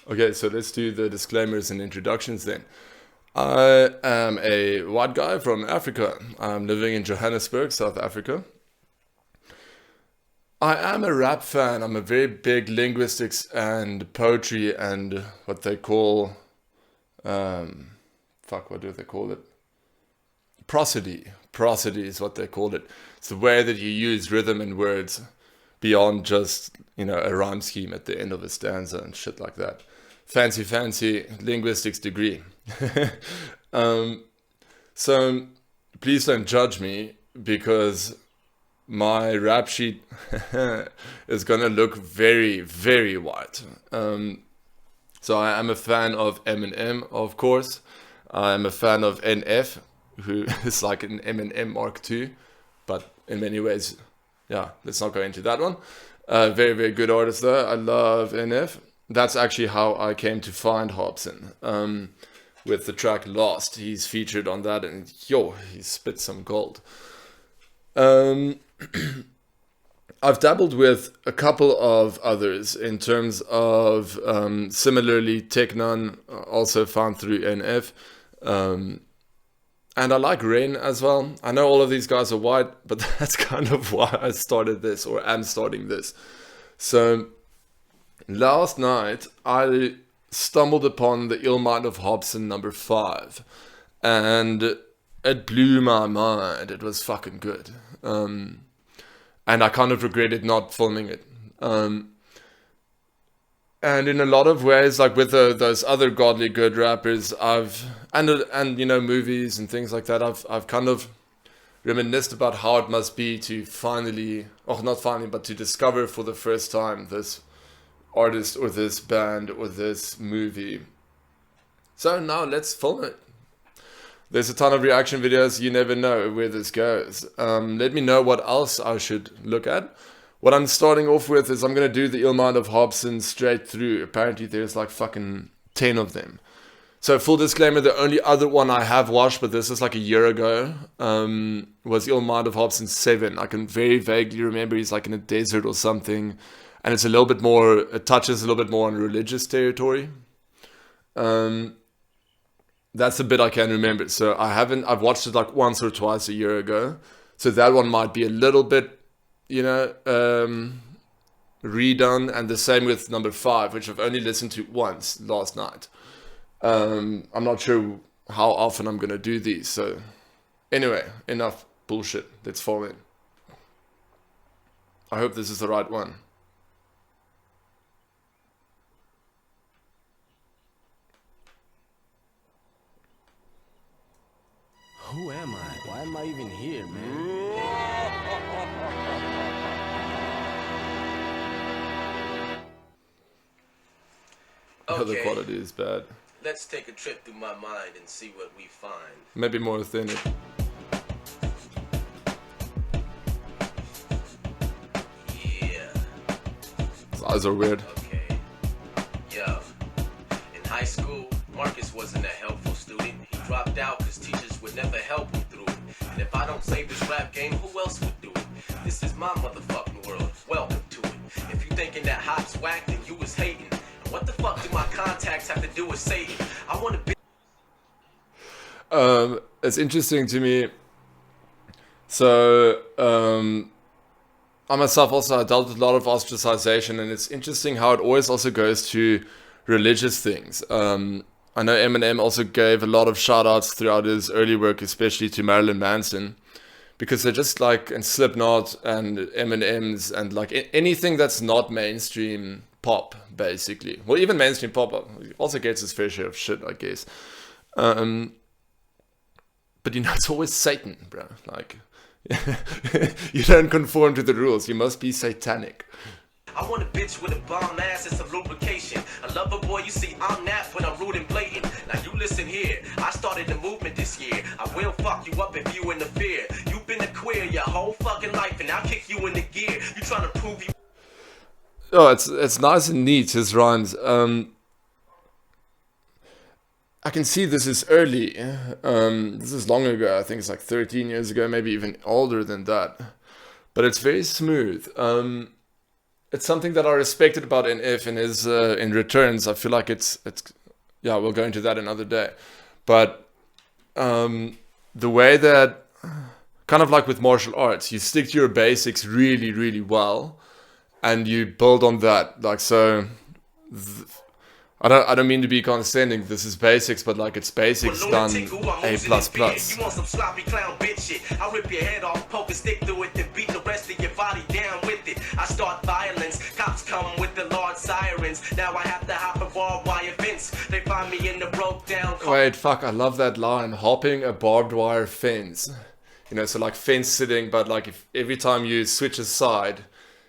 Okay, so let's do the disclaimers and introductions then. I am a white guy from Africa. I'm living in Johannesburg, South Africa. I am a rap fan. I'm a very big linguistics and poetry and what they call, what do they call it? Prosody. Prosody is what they call it. It's the way that you use rhythm and words beyond just, a rhyme scheme at the end of a stanza and shit like that. Fancy linguistics degree. um, so please don't judge me because my rap sheet is gonna look very, very white. So I am a fan of Eminem, of course. I am a fan of NF, who is like an Eminem Mark II, but in many ways, yeah, let's not go into that one. Very, very good artist though. I love NF. That's actually how I came to find Hopsin. With the track Lost, he's featured on that, and he spit some gold. I've dabbled with a couple of others in terms of similarly Teknon, also found through NF. And I like Rain as well. I know all of these guys are white, but that's kind of why I started this, or am starting this. So last night I stumbled upon the Ill Mind of Hopsin number 5, and it blew my mind. It was fucking good. And I kind of regretted not filming it. And in a lot of ways, like with those other godly good rappers, movies and things like that, I've kind of reminisced about how it must be to but to discover for the first time this artist or this band or this movie. So now let's film it. There's a ton of reaction videos. You never know where this goes. Let me know what else I should look at. What I'm starting off with is I'm going to do the Ill Mind of Hopsin straight through. Apparently there's like fucking 10 of them. So full disclaimer, the only other one I have watched, but this is like a year ago, was Ill Mind of Hopsin 7. I can very vaguely remember he's like in a desert or something. And it's it touches a little bit more on religious territory. That's the bit I can remember. So I've watched it like once or twice a year ago. So that one might be a little bit, redone. And the same with number 5, which I've only listened to once last night. I'm not sure how often I'm going to do these. So anyway, enough bullshit. Let's fall in. I hope this is the right one. Who am I? Why am I even here, man? Okay. The quality is bad. Let's take a trip through my mind and see what we find. Maybe more authentic. Yeah. His eyes are weird. Okay. Yo. In high school, Marcus wasn't a helpful student. He dropped out because teachers would never help him through it. And if I don't save this rap game, who else would do it? This is my motherfucking world. Welcome to it. If you thinking that Hop's whack, then you was hating. And what the fuck do my contacts have to do with Satan? I want to be... It's interesting to me. So, I myself also dealt with a lot of ostracization, and it's interesting how it always also goes to religious things. I know Eminem also gave a lot of shout outs throughout his early work, especially to Marilyn Manson, because they're just like, and Slipknot and Eminem's and like anything that's not mainstream pop, basically. Well, even mainstream pop also gets his fair share of shit, I guess. But it's always Satan, bro. Like, you don't conform to the rules. You must be satanic. I want a bitch with a bomb ass and some lubrication. A lover boy, you see, I'm that when I'm rude and blatant. Now you listen here, I started the movement this year. I will fuck you up if you interfere. You've been a queer your whole fucking life, and I'll kick you in the gear. You trying to prove you... Oh, it's nice and neat, his rhymes. I can see this is early. This is long ago. I think it's like 13 years ago, maybe even older than that. But it's very smooth. it's something that I respected about NF and his in returns. I feel like it's yeah, we'll go into that another day. But the way that, kind of like with martial arts, you stick to your basics really, really well, and you build on that. Like, so I don't mean to be condescending. This is basics, but like it's basics done A++. You want some sloppy clown bitch shit? I'll rip your head off, poke a stick through it, then beat the rest of your body down with it. I start violence, cops come with the large sirens. Now I have to hop a barbed wire fence. They find me in the broke down car. Wait, fuck, I love that line. Hopping a barbed wire fence. You know, so like fence sitting, but like if every time you switch a side,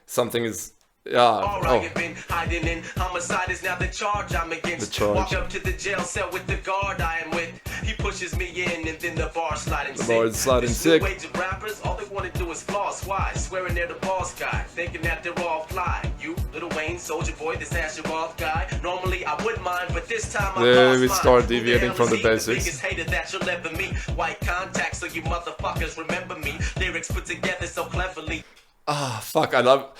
something is, yeah. Alright, you've been hiding in homicide is now the charge I'm against. The charge. Walk up to the jail cell with the guard I am with. He pushes me in and then the bar sliding sick. bar is sliding This sick. new age of rappers, all they want to do is floss. Why? Swearing they're the boss guy, thinking that they're all fly. You, Lil Wayne, Soldier Boy, this ass your off guy. Normally I wouldn't mind, but this time I There lost we mine. start Who the deviating hell from is the he? basics. The biggest hater that you'll ever meet. White contacts, so you motherfuckers remember me. Lyrics put together so cleverly. Ah, fuck, I love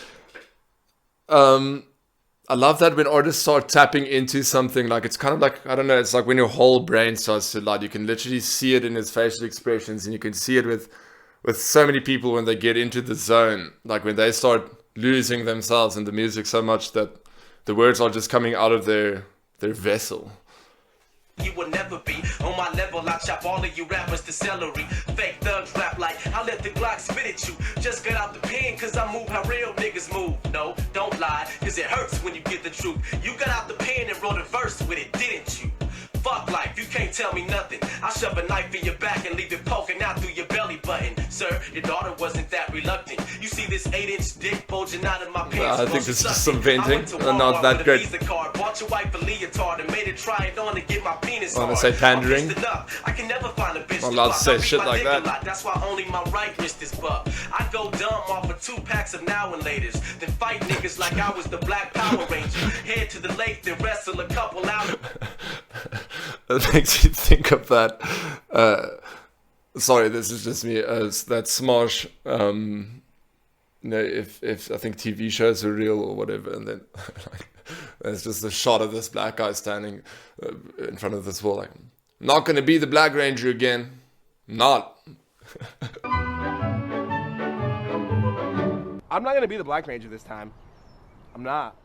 that when artists start tapping into something. Like, it's kind of like, I don't know, it's like when your whole brain starts to light. You can literally see it in his facial expressions, and you can see it with so many people when they get into the zone. Like when they start losing themselves in the music so much that the words are just coming out of their vessel. You will never be on my level. I chop all of you rappers to celery. Fake thugs rap like I let the Glock spit at you. Just get out the pen cause I move how real niggas move. No, don't lie, cause it hurts when you get the truth. You got out the pen and wrote a verse with it, didn't you? Fuck life, you can't tell me nothing. I shove a knife in your back and leave it poking out through your belly button. Sir, your daughter wasn't that reluctant. You see this 8-inch dick bulging out of my pants. I think this is just some venting, not that great. Bought your wife a leotard and made her try it on to get my penis I wanna hard. say pandering. I'm pissed enough. I can never find a bitch I'm allowed to say I beat shit my like dick a that. lot. That's why only my right wrist is buff. I go dumb off of 2 packs of now and laters. Then fight niggas like I was the Black Power Ranger. Head to the lake, then wrestle a couple out. That makes you think of that. Sorry, this is just me. That Smosh. You know, if I think TV shows are real or whatever, and then like, there's just a shot of this black guy standing in front of this wall, like, not gonna be the Black Ranger again. Not. I'm not gonna be the Black Ranger this time. I'm not.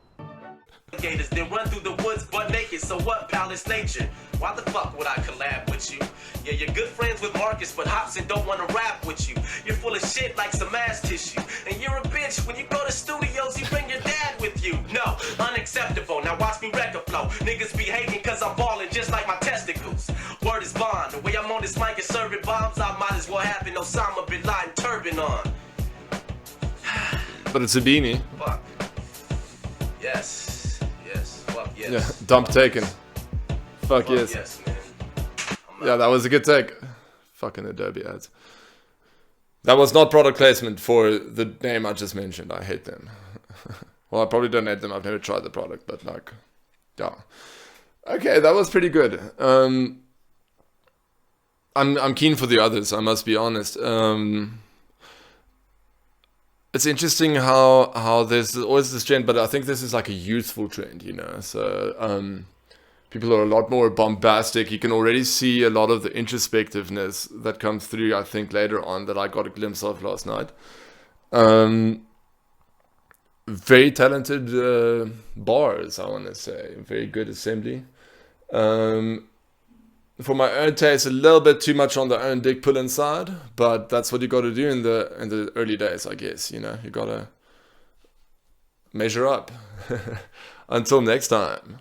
Gators, then run through the woods butt naked. So what, pal? It's nature. Why the fuck would I collab with you? Yeah, you're good friends with Marcus, but Hopsin don't wanna rap with you. You're full of shit like some ass tissue. And you're a bitch. When you go to studios, you bring your dad with you. No, unacceptable. Now watch me wreck a flow. Niggas be hating cause I'm balling just like my testicles. Word is bond. The way I'm on this mic and serving bombs, I might as well have an Osama Bin Laden turban on. But it's a beanie. Fuck. Yes. Fuck yes. Yeah, dump taken. Fuck yes. Yes, man. Yeah, that was a good take. Fucking Adobe ads. That was not product placement for the name I just mentioned. I hate them. Well, I probably don't hate them. I've never tried the product, but like, yeah. Okay, that was pretty good. I'm keen for the others. I must be honest. It's interesting how there's always this trend, but I think this is like a youthful trend, you know. So people are a lot more bombastic. You can already see a lot of the introspectiveness that comes through, I think, later on, that I got a glimpse of last night. Very talented bars, I want to say. Very good assembly. For my own taste, a little bit too much on the own dick pulling side, but that's what you got to do in the early days, I guess. You know, you got to measure up. Until next time.